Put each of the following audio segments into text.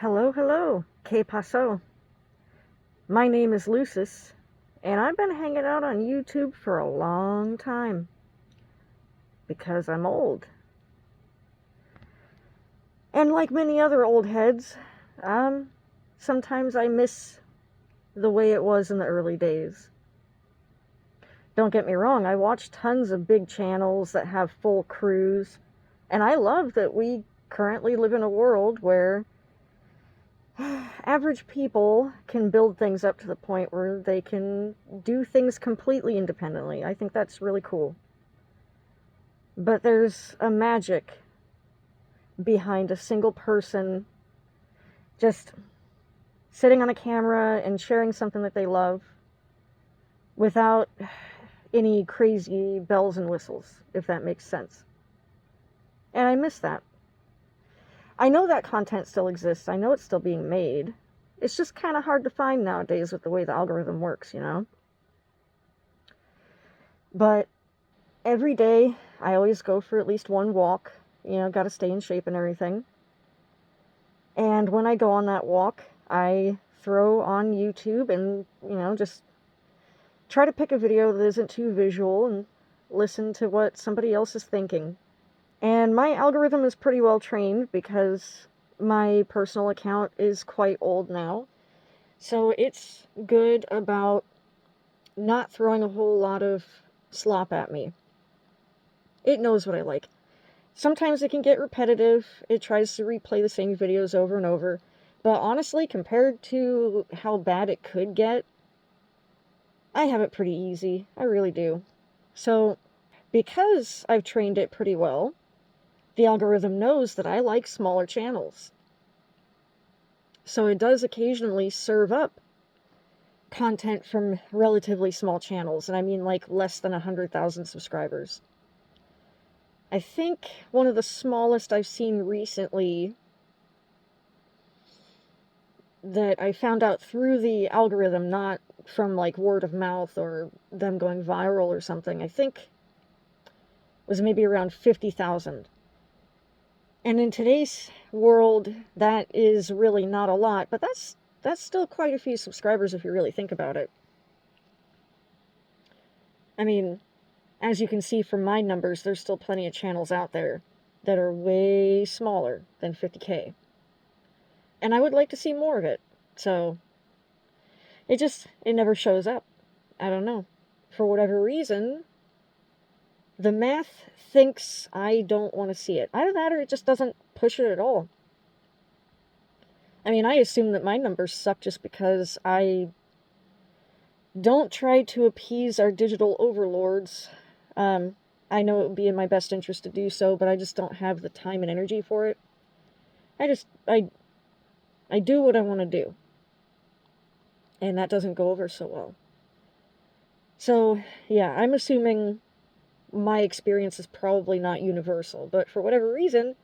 Hello, hello. Que paso? My name is Lucis, and I've been hanging out on YouTube for a long time because I'm old. And like many other old heads, sometimes I miss the way it was in the early days. Don't get me wrong, I watch tons of big channels that have full crews, and I love that we currently live in a world where average people can build things up to the point where they can do things completely independently. I think that's really cool. But there's a magic behind a single person just sitting on a camera and sharing something that they love without any crazy bells and whistles, if that makes sense. And I miss that. I know that content still exists. I know it's still being made. It's just kind of hard to find nowadays with the way the algorithm works, you know? But every day, I always go for at least one walk. You know, gotta stay in shape and everything. And when I go on that walk, I throw on YouTube and, just try to pick a video that isn't too visual and listen to what somebody else is thinking. And my algorithm is pretty well trained because my personal account is quite old now. So it's good about not throwing a whole lot of slop at me. It knows what I like. Sometimes it can get repetitive. It tries to replay the same videos over and over. But honestly, compared to how bad it could get, I have it pretty easy. I really do. So, because I've trained it pretty well, the algorithm knows that I like smaller channels. So it does occasionally serve up content from relatively small channels, and I mean like less than 100,000 subscribers. I think one of the smallest I've seen recently that I found out through the algorithm, not from like word of mouth or them going viral or something, I think was maybe around 50,000. And in today's world, that is really not a lot, but that's still quite a few subscribers if you really think about it. I mean, as you can see from my numbers, there's still plenty of channels out there that are way smaller than 50K. And I would like to see more of it. So, it never shows up. I don't know. For whatever reason, the math thinks I don't want to see it. Either that or it just doesn't push it at all. I mean, I assume that my numbers suck just because I don't try to appease our digital overlords. I know it would be in my best interest to do so, but I just don't have the time and energy for it. I do what I want to do. And that doesn't go over so well. So, yeah, I'm assuming my experience is probably not universal, but for whatever reason,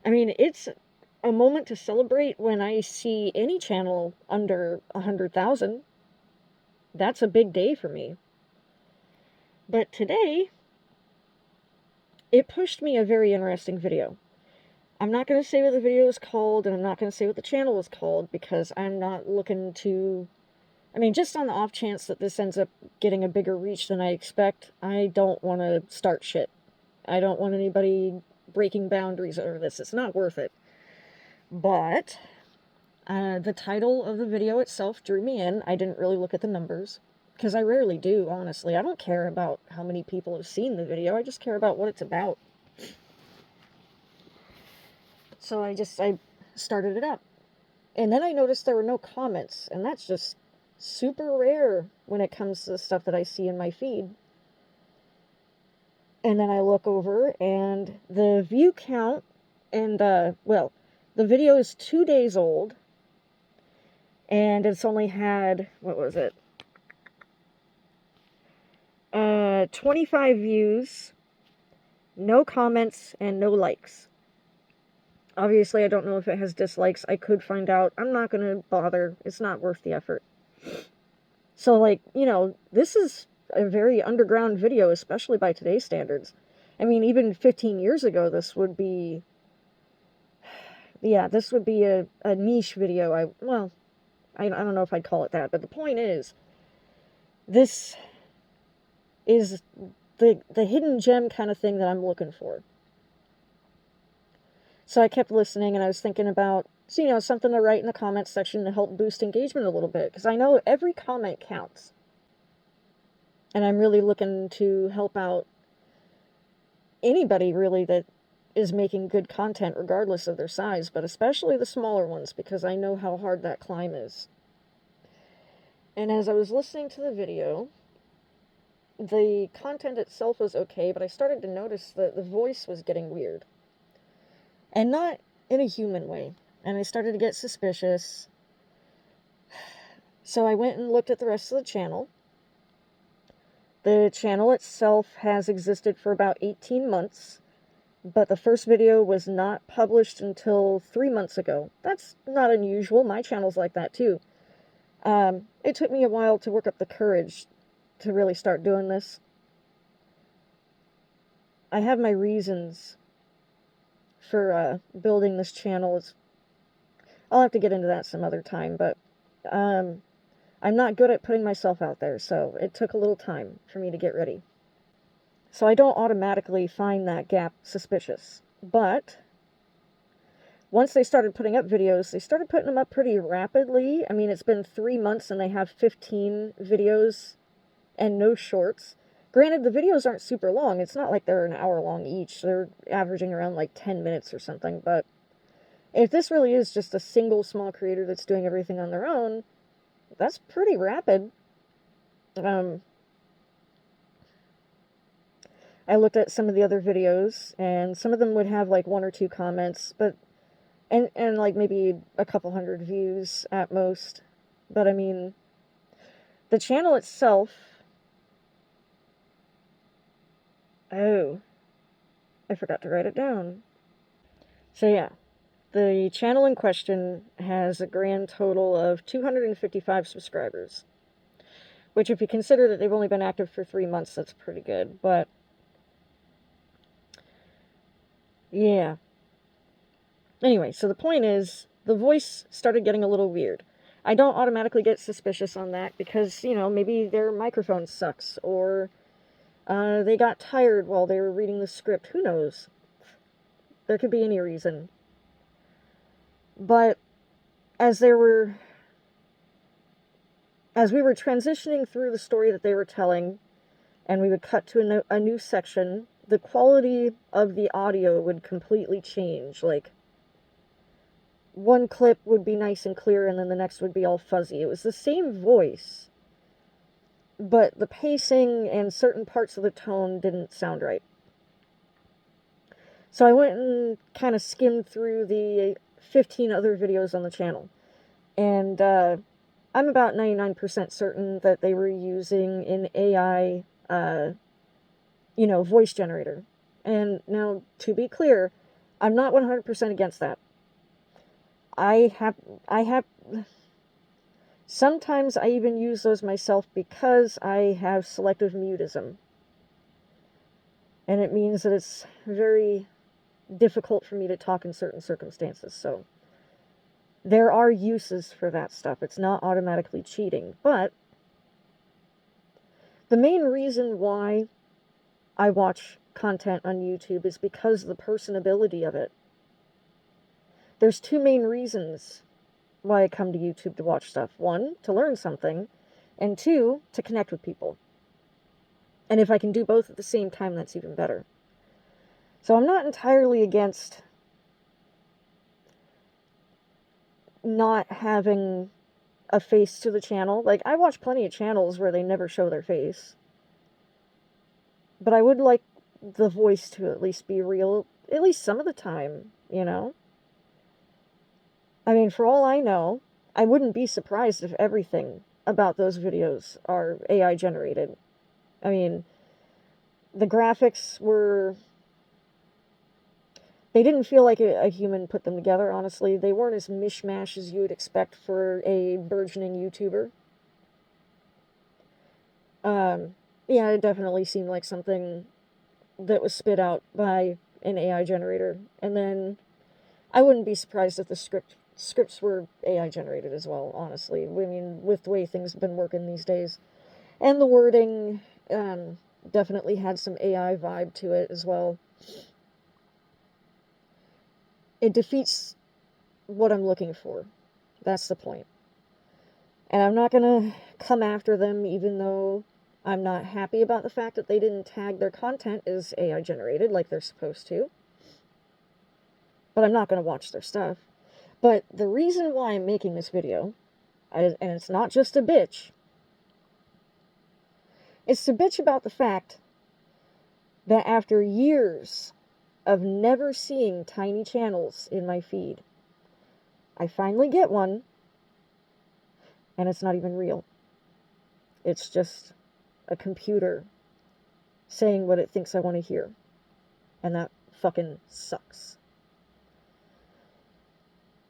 I mean, it's a moment to celebrate when I see any channel under 100,000. That's a big day for me. But today, it pushed me a very interesting video. I'm not going to say what the video is called, and I'm not going to say what the channel is called, because I'm not looking to... I mean, just on the off chance that this ends up getting a bigger reach than I expect, I don't want to start shit. I don't want anybody breaking boundaries over this. It's not worth it. But the title of the video itself drew me in. I didn't really look at the numbers, because I rarely do, honestly. I don't care about how many people have seen the video. I just care about what it's about. So I started it up. And then I noticed there were no comments, and that's just super rare when it comes to the stuff that I see in my feed. And then I look over, and the view count, and, the video is 2 days old, and it's only had, 25 views, no comments, and no likes. Obviously, I don't know if it has dislikes. I could find out. I'm not going to bother. It's not worth the effort. So, like, this is a very underground video, especially by today's standards. I mean, even 15 years ago, this would be yeah, this would be a niche video. I don't know if I'd call it that, but the point is, this is the hidden gem kind of thing that I'm looking for. So I kept listening, and I was thinking about, so, you know, something to write in the comments section to help boost engagement a little bit, because I know every comment counts. And I'm really looking to help out anybody, really, that is making good content, regardless of their size, but especially the smaller ones, because I know how hard that climb is. And as I was listening to the video, the content itself was okay, but I started to notice that the voice was getting weird. And not in a human way. And I started to get suspicious. So I went and looked at the rest of the channel. The channel itself has existed for about 18 months, but the first video was not published until 3 months ago. That's not unusual. My channel's like that too. It took me a while to work up the courage to really start doing this. I have my reasons for building this channel. I'll have to get into that some other time, but I'm not good at putting myself out there, so it took a little time for me to get ready. So I don't automatically find that gap suspicious. But once they started putting up videos, they started putting them up pretty rapidly. I mean, it's been 3 months and they have 15 videos and no shorts. Granted, the videos aren't super long. It's not like they're an hour long each. They're averaging around like 10 minutes or something. But if this really is just a single small creator that's doing everything on their own, that's pretty rapid. I looked at some of the other videos, and some of them would have like 1 or 2 comments, but and like maybe a couple hundred views at most. But I mean, the channel itself, oh, I forgot to write it down. So yeah, the channel in question has a grand total of 255 subscribers, which, if you consider that they've only been active for 3 months, that's pretty good. But yeah, anyway, so the point is, the voice started getting a little weird. I don't automatically get suspicious on that because, you know, maybe their microphone sucks, or they got tired while they were reading the script. Who knows? There could be any reason. But as we were transitioning through the story that they were telling, and we would cut to a new section, the quality of the audio would completely change. Like, one clip would be nice and clear, and then the next would be all fuzzy. It was the same voice, but the pacing and certain parts of the tone didn't sound right. So I went and kind of skimmed through the 15 other videos on the channel, and I'm about 99% certain that they were using an AI, voice generator. And now, to be clear, I'm not 100% against that. I have, sometimes I even use those myself because I have selective mutism. And it means that it's very difficult for me to talk in certain circumstances. So there are uses for that stuff. It's not automatically cheating. But the main reason why I watch content on YouTube is because of the personability of it. There's 2 main reasons why I come to YouTube to watch stuff. 1, to learn something, and 2, to connect with people. And if I can do both at the same time, that's even better. So I'm not entirely against not having a face to the channel. Like, I watch plenty of channels where they never show their face. But I would like the voice to at least be real, at least some of the time, you know? I mean, for all I know, I wouldn't be surprised if everything about those videos are AI generated. I mean, the graphics were... They didn't feel like a human put them together, honestly. They weren't as mishmash as you would expect for a burgeoning YouTuber. Yeah, it definitely seemed like something that was spit out by an AI generator. And then I wouldn't be surprised if the scripts were AI generated as well, honestly. I mean, with the way things have been working these days. And the wording definitely had some AI vibe to it as well. It defeats what I'm looking for. That's the point. And I'm not gonna come after them, even though I'm not happy about the fact that they didn't tag their content as AI generated like they're supposed to. But I'm not gonna watch their stuff. But the reason why I'm making this video, and it's not just a bitch, it's to bitch about the fact that after years of never seeing tiny channels in my feed, I finally get one, and it's not even real. It's just a computer saying what it thinks I want to hear. And that fucking sucks.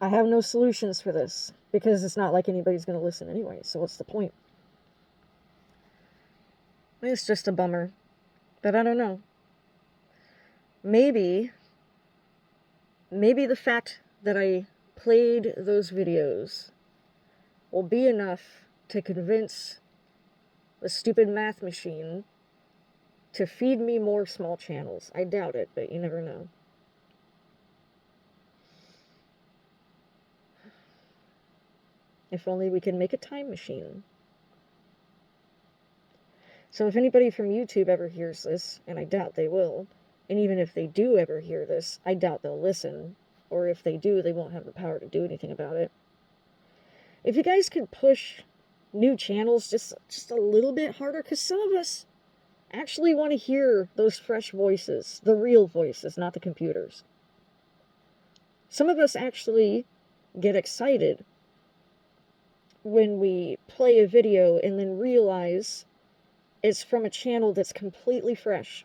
I have no solutions for this, because it's not like anybody's going to listen anyway, so what's the point? It's just a bummer. But I don't know. Maybe the fact that I played those videos will be enough to convince the stupid math machine to feed me more small channels. I doubt it, but you never know. If only we can make a time machine. So if anybody from YouTube ever hears this, and I doubt they will, and even if they do ever hear this, I doubt they'll listen, or if they do, they won't have the power to do anything about it. If you guys could push new channels just a little bit harder, because some of us actually want to hear those fresh voices, the real voices, not the computers. Some of us actually get excited when we play a video and then realize it's from a channel that's completely fresh.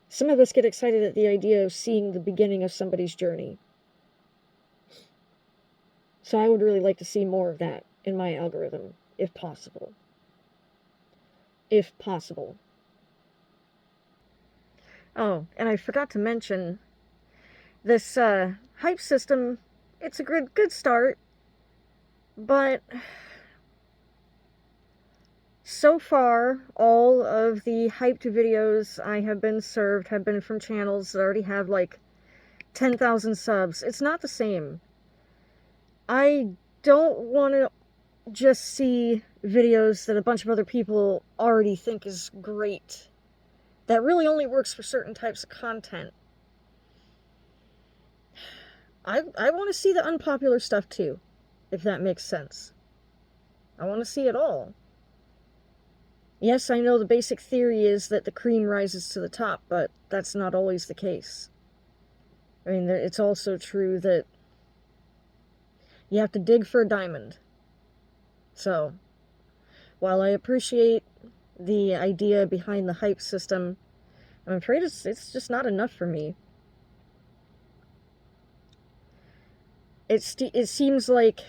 Some of us get excited at the idea of seeing the beginning of somebody's journey. So I would really like to see more of that in my algorithm, if possible. If possible. Oh, and I forgot to mention, this hype system, it's a good start, but so far, all of the hyped videos I have been served have been from channels that already have like 10,000 subs. It's not the same. I don't want to just see videos that a bunch of other people already think is great. That really only works for certain types of content. I want to see the unpopular stuff too, if that makes sense. I want to see it all. Yes, I know the basic theory is that the cream rises to the top, but that's not always the case. I mean, it's also true that you have to dig for a diamond. So, while I appreciate the idea behind the hype system, I'm afraid it's just not enough for me. It seems like,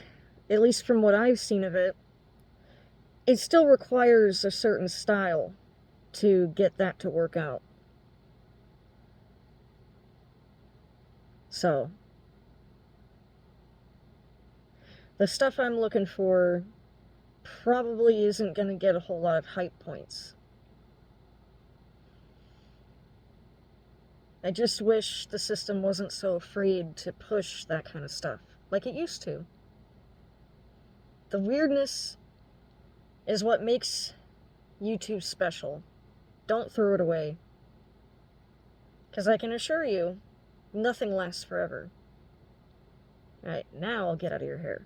at least from what I've seen of it, it still requires a certain style to get that to work out. So, the stuff I'm looking for probably isn't going to get a whole lot of hype points. I just wish the system wasn't so afraid to push that kind of stuff, like it used to. The weirdness is what makes YouTube special. Don't throw it away. Because I can assure you, nothing lasts forever. Alright, now I'll get out of your hair.